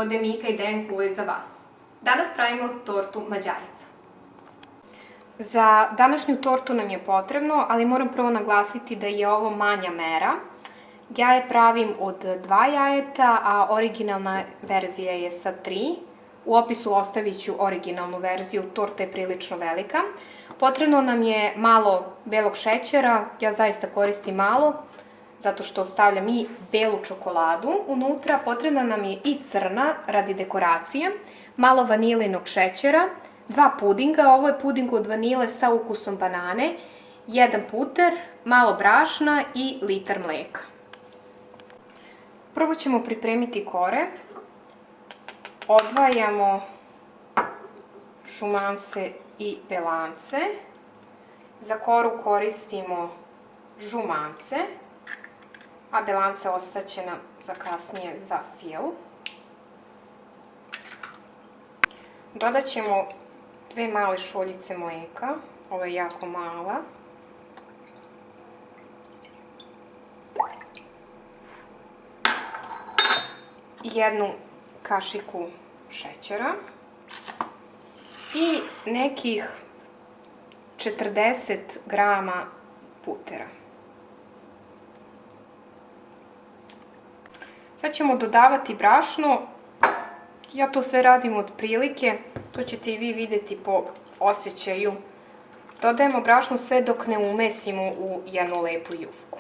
epizode Mika i Denku je za vas. Danas pravimo tortu mađarica. Za današnju tortu nam je potrebno, ali moram prvo naglasiti da je ovo manja mera. Ja je pravim od 2 jajeta, a originalna verzija je sa 3. U opisu ostavit ću originalnu verziju, torta je prilično velika. Potrebno nam je malo belog šećera, ja zaista koristim malo, zato što stavljam i belu čokoladu unutra. Potrebna nam je i crna radi dekoracije, malo vanilinog šećera, 2 pudinga, ovo je puding od vanile sa ukusom banane, 1 puter, malo brašna i litar mleka. Prvo ćemo pripremiti kore. Odvajamo šumance i belance. Za koru koristimo žumance, a belance ostaće nam za kasnije za fil. Dodat ćemo 2 male šoljice mleka, ovo je jako mala. I 1 kašiku šećera i nekih 40 grama putera. Sad ćemo dodavati brašno. Ja to sve radim od prilike, to ćete i vi vidjeti po osjećaju. Dodajemo brašno sve dok ne umesimo u jednu lepu jufku.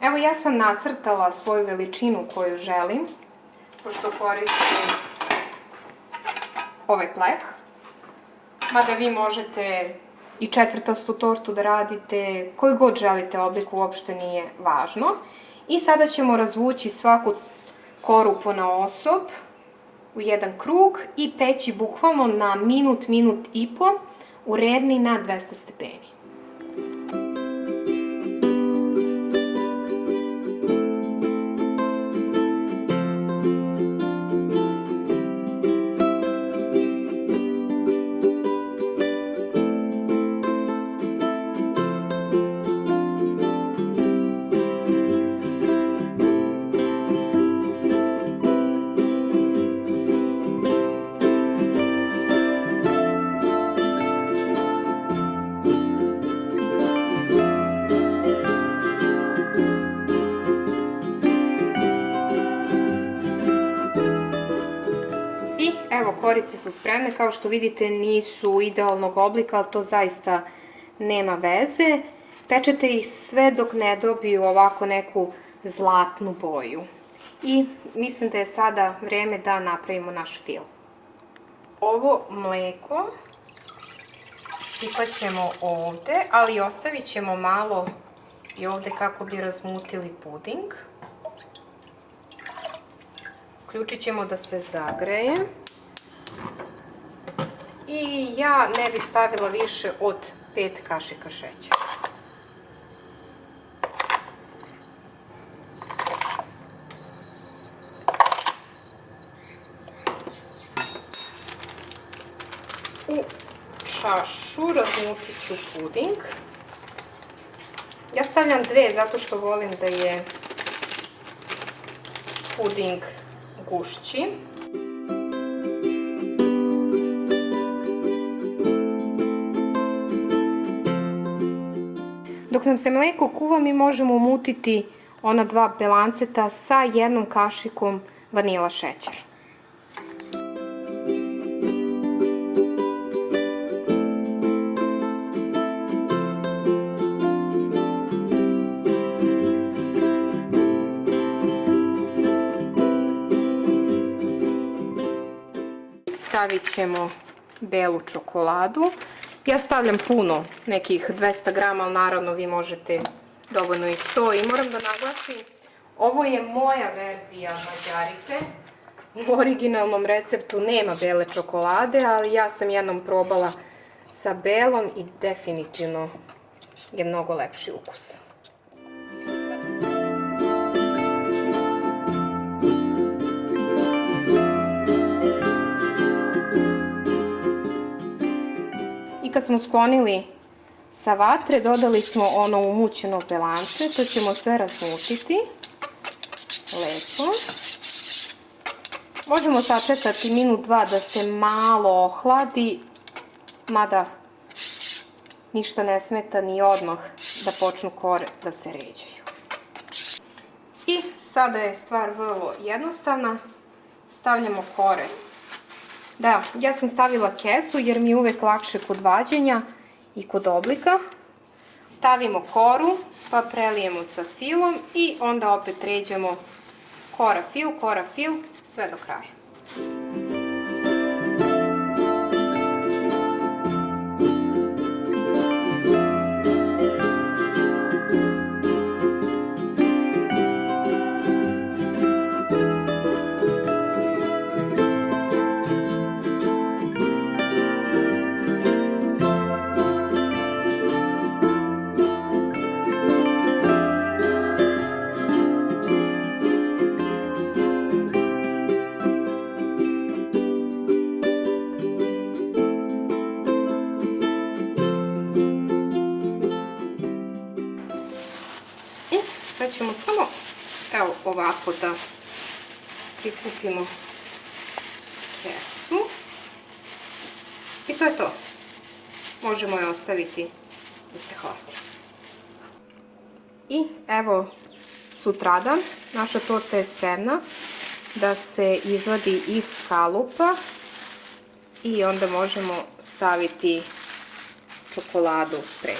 Evo, ja sam nacrtala svoju veličinu koju želim, pošto koristim ovaj pleh. Mada vi možete i četvrtastu tortu da radite, koji god želite oblik, uopšte nije važno. I sada ćemo razvući svaku koru ponaosob u jedan krug i peći bukvalno na minut, minut i po u redni na 200 stepeni. Evo, korice su spremne, kao što vidite nisu idealnog oblika, ali to zaista nema veze. Pečete ih sve dok ne dobiju ovako neku zlatnu boju. I mislim da je sada vreme da napravimo naš fil. Ovo mleko sipat ćemo ovde, ali ostavit ćemo malo i ovde kako bi razmutili puding. Uključit ćemo da se zagreje. I ja ne bih stavila više od 5 kašika šećera. U čašu razmutit ću puding. Ja stavljam 2 zato što volim da je puding gušći. Dok nam se mleko kuva, mi možemo umutiti ona 2 belanceta sa 1 kašikom vanila šećera. Stavit ćemo belu čokoladu. Ja stavljam puno, nekih 200 grama, ali naravno vi možete dovoljno i 100. I moram da naglasim, ovo je moja verzija mađarice. U originalnom receptu nema bele čokolade, ali ja sam jednom probala sa belom i definitivno je mnogo lepši ukus. I kad smo sklonili sa vatre, dodali smo ono umućeno belanče, to ćemo sve razmutiti. Lepo. Možemo sačekati minut, dva da se malo ohladi, mada ništa ne smeta ni odmah da počnu kore da se ređaju. I sada je stvar vrlo jednostavna. Stavljamo kore. Da, ja sam stavila kesu jer mi je uvek lakše kod vađenja i kod oblika. Stavimo koru, pa prelijemo sa filom i onda opet ređamo kora fil, sve do kraja. Sad ćemo samo, evo ovako da prikupimo kesu i to je to. Možemo je ostaviti da se hladi. I evo sutradan naša torta je spremna da se izvadi iz kalupa i onda možemo staviti čokoladu preko.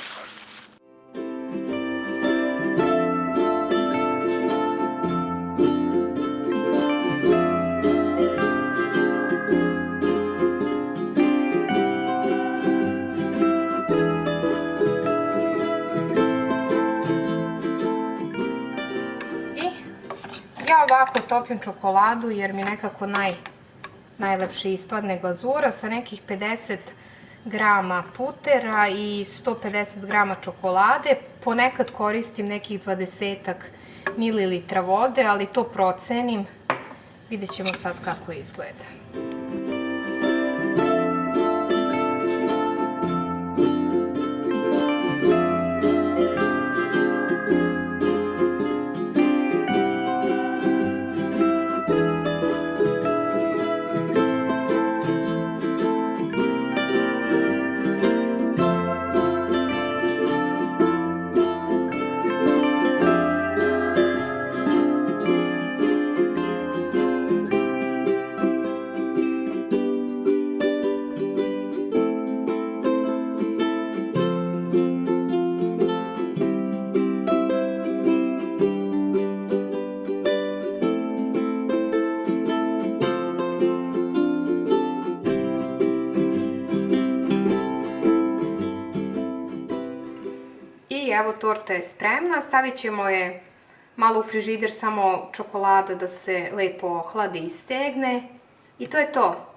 Ja ovako topim čokoladu jer mi nekako najlepše ispadne glazura sa nekih 50 grama putera i 150 grama čokolade. Ponekad koristim nekih 20 mililitra vode, ali to procenim. Vidjet ćemo sad kako izgleda. I evo torta je spremna, stavit ćemo je malo u frižider, samo čokolada da se lepo ohladi i stegne i to je to.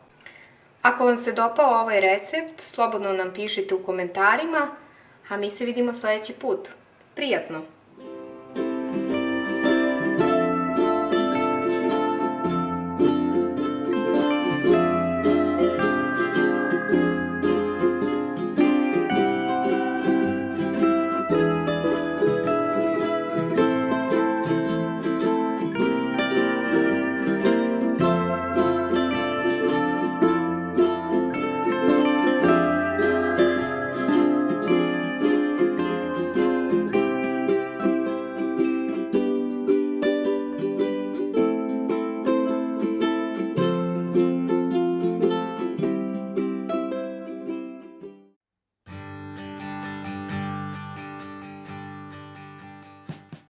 Ako vam se dopao ovaj recept, slobodno nam pišite u komentarima, a mi se vidimo sledeći put. Prijatno!